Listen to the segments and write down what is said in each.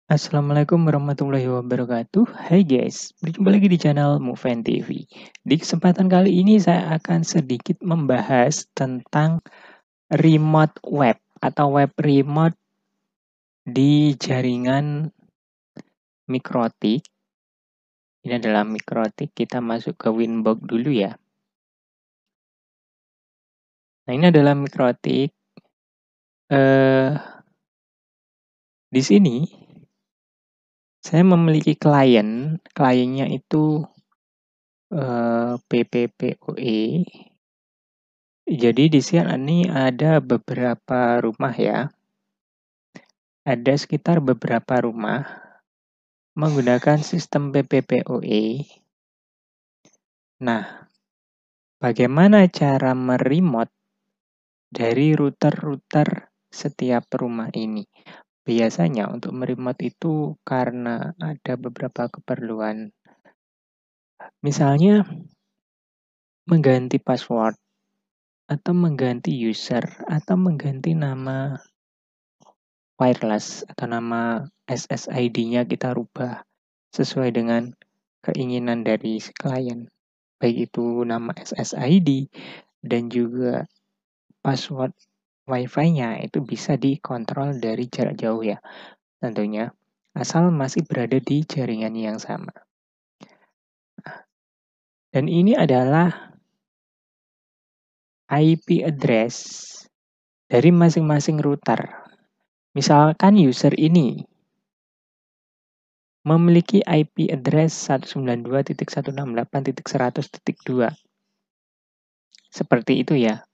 Assalamualaikum warahmatullahi wabarakatuh. Hai guys, berjumpa lagi di channel Moven TV. Di kesempatan kali ini saya akan sedikit membahas tentang remote web atau web remote di jaringan mikrotik. Ini adalah mikrotik, kita masuk ke Winbox dulu ya. Nah, ini adalah mikrotik. Eh, di sini saya memiliki kliennya itu PPPoE. Jadi di sini ada beberapa rumah ya. Ada sekitar beberapa rumah menggunakan sistem PPPoE. Nah, bagaimana cara meremote dari router-router setiap rumah ini? Biasanya untuk meremote itu karena ada beberapa keperluan. Misalnya mengganti password atau mengganti user atau mengganti nama wireless atau nama SSID-nya kita rubah sesuai dengan keinginan dari si klien. Baik itu nama SSID dan juga password Wi-Fi-nya itu bisa dikontrol dari jarak jauh ya. Tentunya asal masih berada di jaringan yang sama. Dan ini adalah IP address dari masing-masing router. Misalkan user ini memiliki IP address 192.168.100.2. Seperti itu ya.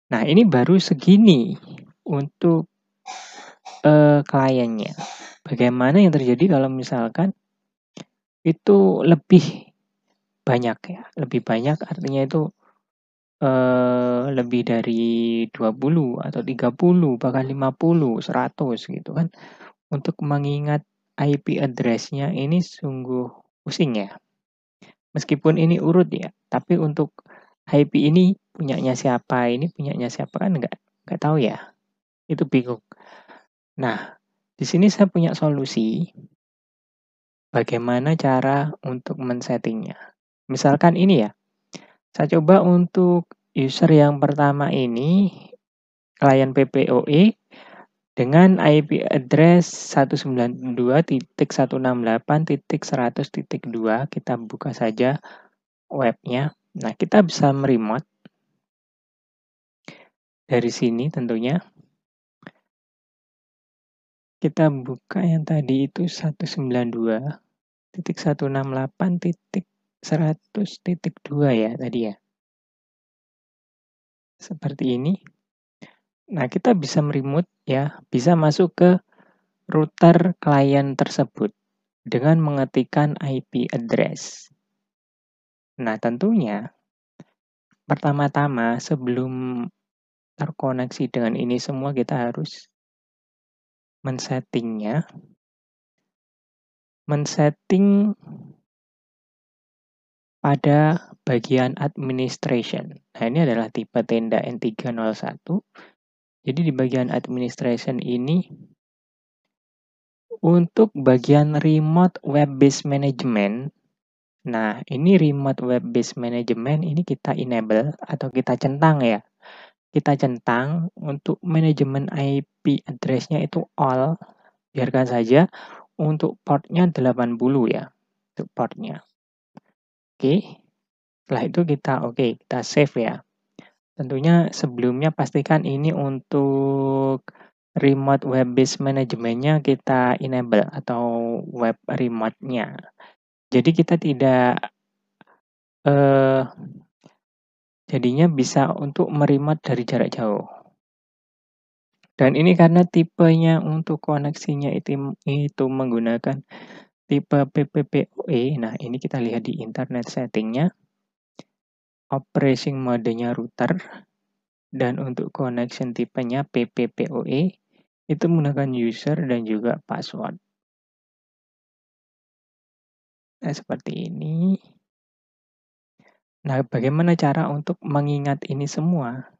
Nah, ini baru segini untuk kliennya. Bagaimana yang terjadi kalau misalkan itu lebih banyak ya. Lebih banyak artinya itu lebih dari 20 atau 30 bahkan 50, 100 gitu kan. Untuk mengingat IP address-nya ini sungguh pusing ya. Meskipun ini urut ya, tapi untuk IP ini punyanya siapa, ini punyanya siapa kan nggak tahu ya. Itu bingung. Nah, di sini saya punya solusi bagaimana cara untuk men-settingnya. Misalkan ini ya, saya coba untuk user yang pertama ini, klien PPoE dengan IP address 192.168.100.2, kita buka saja webnya. Nah, kita bisa meremote dari sini tentunya. Kita buka yang tadi itu 192.168.100.2 ya tadi ya. Seperti ini. Nah, kita bisa meremote ya, bisa masuk ke router klien tersebut dengan mengetikkan IP address. Nah, tentunya pertama-tama sebelum terkoneksi dengan ini semua kita harus men-setting pada bagian administration. Nah, ini adalah tipe tenda N301. Jadi di bagian administration ini untuk bagian remote web based management. Nah, ini remote web based management ini kita enable atau kita centang ya. Kita centang untuk manajemen IP address-nya itu all. Biarkan saja untuk portnya 80 ya. Untuk portnya. Oke. Setelah itu kita save ya. Tentunya sebelumnya pastikan ini untuk remote web based manajemennya kita enable atau web remote-nya. Jadi kita tidak jadinya bisa untuk meremote dari jarak jauh. Dan ini karena tipenya untuk koneksinya itu menggunakan tipe PPPoE. Nah, ini kita lihat di internet settingnya. Operating modenya router. Dan untuk connection tipenya PPPoE. Itu menggunakan user dan juga password. Nah, seperti ini. Nah, bagaimana cara untuk mengingat ini semua?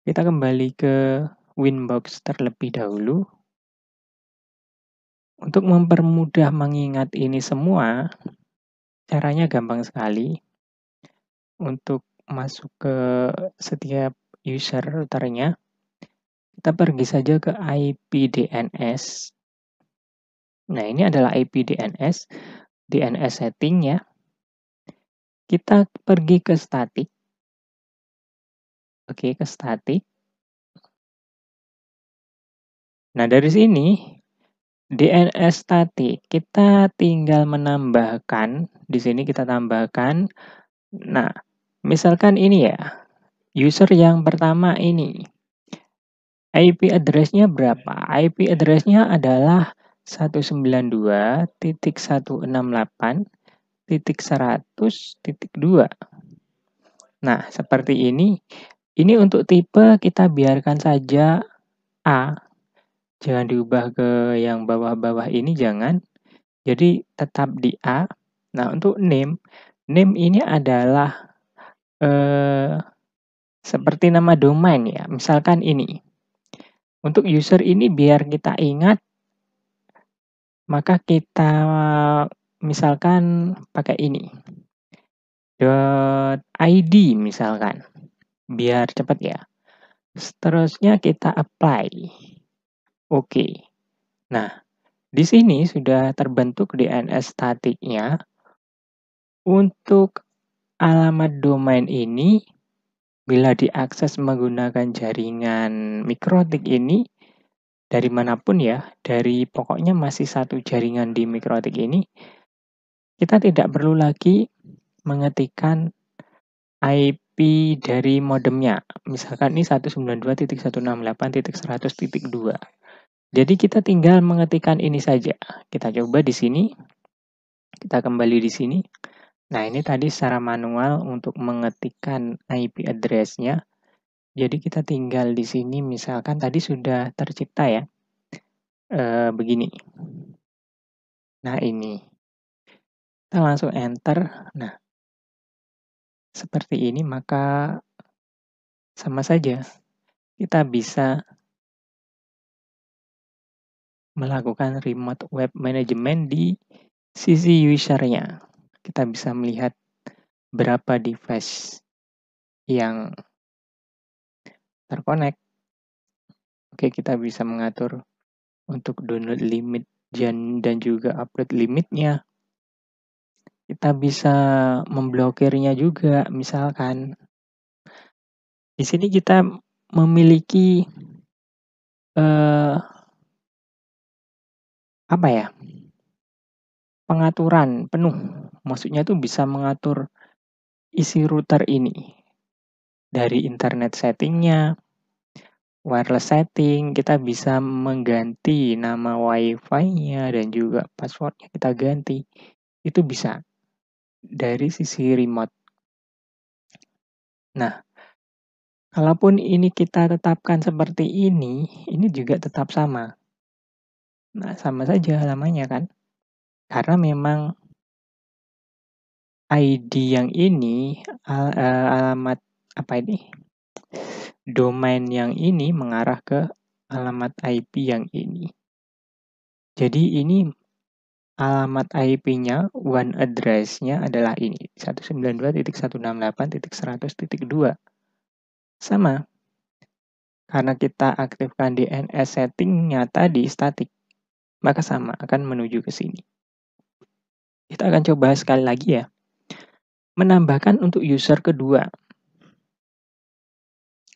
Kita kembali ke Winbox terlebih dahulu. Untuk mempermudah mengingat ini semua, caranya gampang sekali. Untuk masuk ke setiap user routernya, kita pergi saja ke IP DNS. Nah, ini adalah IP DNS, DNS setting ya. Kita pergi ke static. Oke, ke static. Nah, dari sini DNS static kita tinggal menambahkan, di sini kita tambahkan. Nah, misalkan ini ya, user yang pertama ini. IP address-nya berapa? IP address-nya adalah 192.168.100.2. Nah, seperti ini. Ini untuk tipe kita biarkan saja A. Jangan diubah ke yang bawah-bawah ini, jangan. Jadi tetap di A. Nah, untuk name ini adalah seperti nama domain ya. Misalkan ini. Untuk user ini biar kita ingat, maka kita misalkan pakai ini. .id misalkan. Biar cepat ya. Seterusnya kita apply. Oke. Nah, di sini sudah terbentuk DNS statiknya. Untuk alamat domain ini, bila diakses menggunakan jaringan mikrotik ini, dari manapun ya, dari pokoknya masih satu jaringan di mikrotik ini, kita tidak perlu lagi mengetikkan IP dari modemnya. Misalkan ini 192.168.100.2. Jadi kita tinggal mengetikkan ini saja. Kita coba di sini. Kita kembali di sini. Nah, ini tadi secara manual untuk mengetikkan IP address-nya. Jadi kita tinggal di sini, misalkan tadi sudah tercipta ya. Begini. Nah, ini. Kita langsung enter. Nah, seperti ini, maka sama saja. Kita bisa melakukan remote web management di sisi user-nya. Kita bisa melihat berapa device yang terkonek. Oke, kita bisa mengatur untuk download limit dan juga upload limitnya. Kita bisa memblokirnya juga, misalkan. Di sini kita memiliki pengaturan penuh. Maksudnya itu bisa mengatur isi router ini. Dari internet settingnya, wireless setting, kita bisa mengganti nama WiFi-nya dan juga passwordnya kita ganti. Itu bisa dari sisi remote. Nah, kalaupun ini kita tetapkan seperti ini juga tetap sama. Nah, sama saja halamannya kan. Karena memang ID yang ini, alamat domain yang ini mengarah ke alamat IP yang ini. Jadi ini alamat IP-nya, WAN address-nya adalah ini, 192.168.100.2. Sama. Karena kita aktifkan DNS setting-nya tadi statik, maka sama, akan menuju ke sini. Kita akan coba sekali lagi ya. Menambahkan untuk user kedua.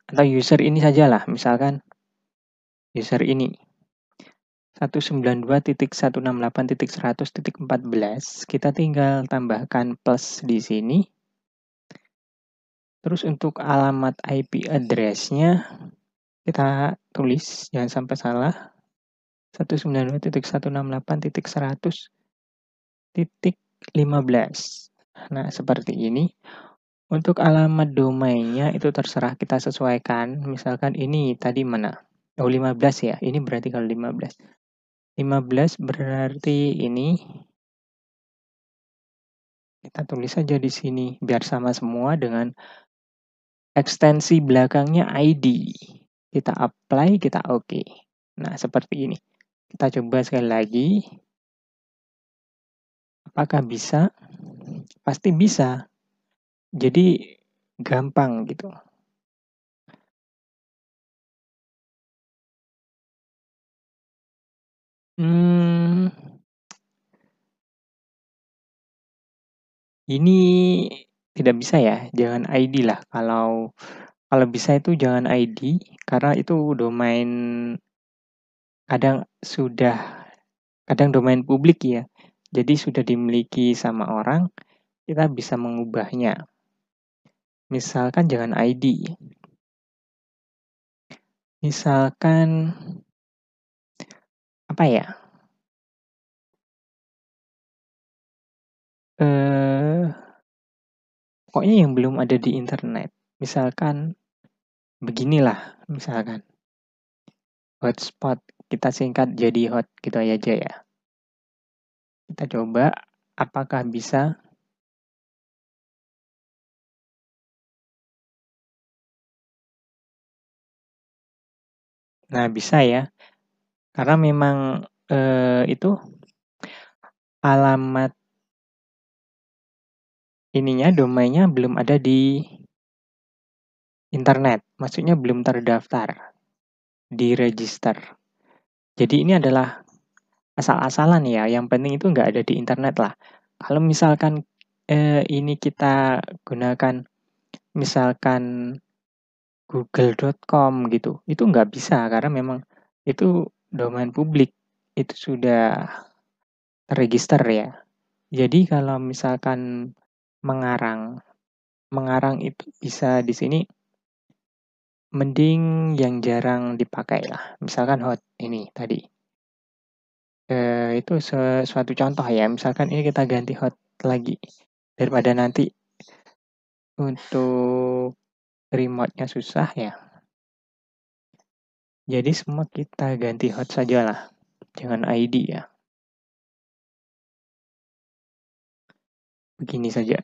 Atau user ini sajalah, misalkan user ini. 192.168.100.14, kita tinggal tambahkan plus di sini. Terus untuk alamat IP address-nya kita tulis, jangan sampai salah. 192.168.100.15. Nah, seperti ini. Untuk alamat domainnya itu terserah kita sesuaikan. Misalkan ini tadi mana? Oh, 15 ya. Ini berarti kalau 15. 15 berarti ini. Kita tulis saja di sini biar sama semua dengan ekstensi belakangnya ID. Kita apply, kita oke. Nah, seperti ini. Kita coba sekali lagi. Apakah bisa? Pasti bisa. Jadi gampang gitu. Hmm, ini tidak bisa ya, jangan ID lah. Kalau bisa itu jangan ID, karena itu domain kadang sudah kadang domain publik ya. Jadi sudah dimiliki sama orang, kita bisa mengubahnya. Misalkan jangan ID. Misalkan apa ya? Eh, pokoknya yang belum ada di internet. Misalkan beginilah, misalkan hotspot kita singkat jadi hot gitu aja ya. Kita coba apakah bisa. Nah, bisa ya. Karena memang itu alamat ininya domainnya belum ada di internet. Maksudnya belum terdaftar di register. Jadi ini adalah asal-asalan ya. Yang penting itu nggak ada di internet lah. Kalau misalkan ini kita gunakan misalkan google.com gitu, itu nggak bisa karena memang itu domain publik, itu sudah terregister ya. Jadi kalau misalkan mengarang, mengarang itu bisa di sini mending yang jarang dipakai lah. Misalkan hot ini tadi. Itu suatu contoh ya. Misalkan ini kita ganti hot lagi daripada nanti untuk remote-nya susah ya. Jadi semua kita ganti hot saja lah. Jangan ID ya. Begini saja.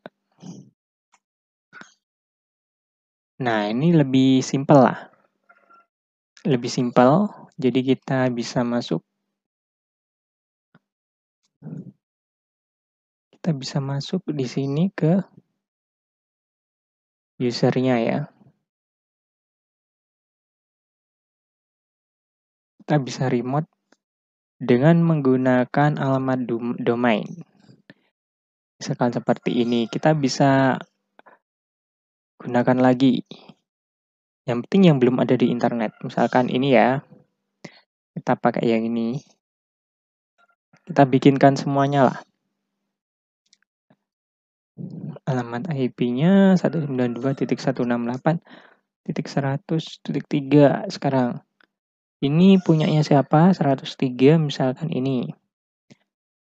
Nah, ini lebih simpel lah. Lebih simpel. Jadi kita bisa masuk. Kita bisa masuk di sini ke usernya ya. Kita bisa remote dengan menggunakan alamat domain. Misalkan seperti ini, kita bisa gunakan lagi. Yang penting yang belum ada di internet. Misalkan ini ya, kita pakai yang ini. Kita bikinkan semuanya lah. Alamat IP-nya 192.168.100.3 sekarang. Ini punyanya siapa? 103 misalkan ini.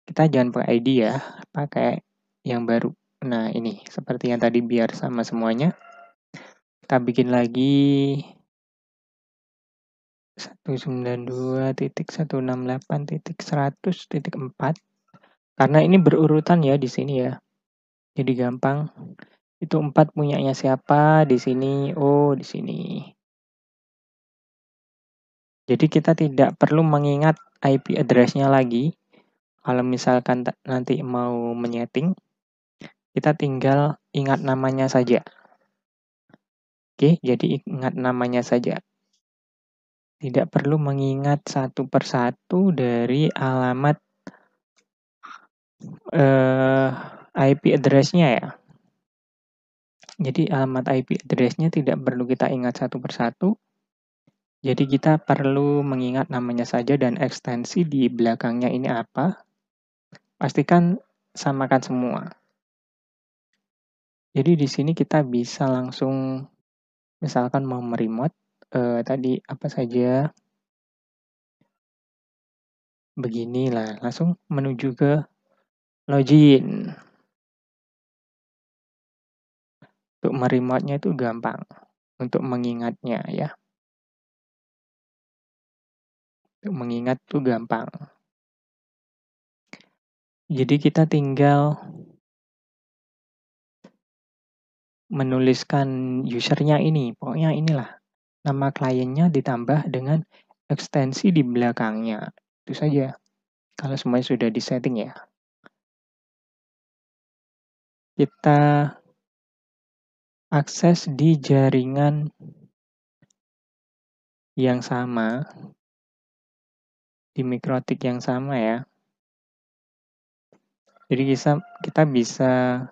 Kita jangan pakai ID ya, pakai yang baru. Nah, ini seperti yang tadi biar sama semuanya. Kita bikin lagi 192.168.100.4 karena ini berurutan ya di sini ya. Jadi gampang. Itu 4 punyanya siapa di sini? Oh, di sini. Jadi kita tidak perlu mengingat IP address-nya lagi. Kalau misalkan nanti mau menyeting, kita tinggal ingat namanya saja. Oke, jadi ingat namanya saja. Tidak perlu mengingat satu persatu dari alamat IP address-nya ya. Jadi alamat IP address-nya tidak perlu kita ingat satu persatu. Jadi kita perlu mengingat namanya saja dan ekstensi di belakangnya ini apa. Pastikan samakan semua. Jadi di sini kita bisa langsung misalkan mau meremote tadi apa saja beginilah langsung menuju ke login. Untuk meremote-nya itu gampang untuk mengingatnya ya. Untuk mengingat itu gampang. Jadi kita tinggal menuliskan usernya ini. Pokoknya inilah nama kliennya ditambah dengan ekstensi di belakangnya. Itu saja, kalau semuanya sudah di-setting ya. Kita akses di jaringan yang sama, di mikrotik yang sama ya. Jadi kita bisa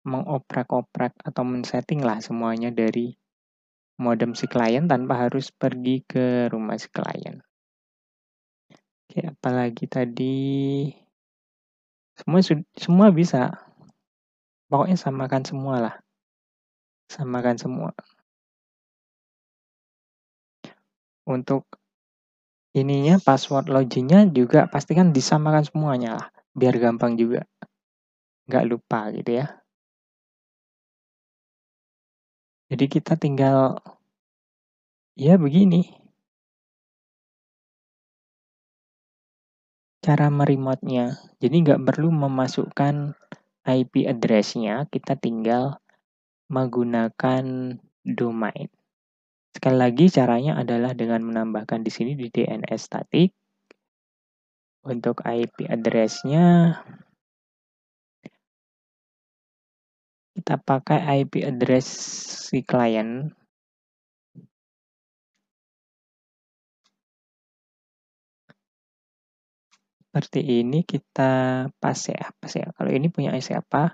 mengoprak-oprak atau men-setting lah semuanya dari modem si klien tanpa harus pergi ke rumah si klien. Oke, apalagi tadi semua bisa. Pokoknya samakan semua lah. Samakan semua. Untuk ininya password loginnya juga pastikan disamakan semuanya lah. Biar gampang juga. Nggak lupa gitu ya. Jadi kita tinggal ya begini. Cara meremote-nya. Jadi nggak perlu memasukkan IP address-nya, kita tinggal menggunakan domain. Sekali lagi caranya adalah dengan menambahkan di sini di DNS static. Untuk IP address-nya kita pakai IP address si klien. Seperti ini kita pas ya. Kalau ini punya siapa,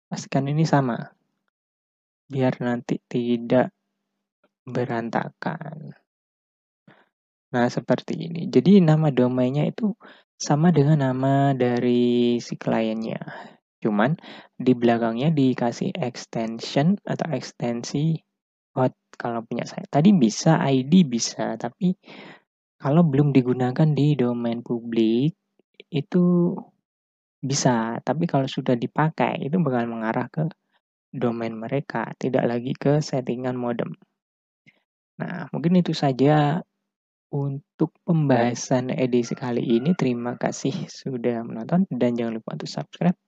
pastikan ini sama. Biar nanti tidak berantakan. Nah, seperti ini. Jadi nama domainnya itu sama dengan nama dari si kliennya. Cuman di belakangnya dikasih extension atau ekstensi hot kalau punya saya. Tadi bisa, ID bisa, tapi kalau belum digunakan di domain publik itu bisa, tapi kalau sudah dipakai itu bakal mengarah ke domain mereka, tidak lagi ke settingan modem. Nah, mungkin itu saja untuk pembahasan edisi kali ini. Terima kasih sudah menonton dan jangan lupa untuk subscribe.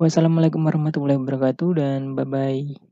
Wassalamualaikum warahmatullahi wabarakatuh dan bye-bye.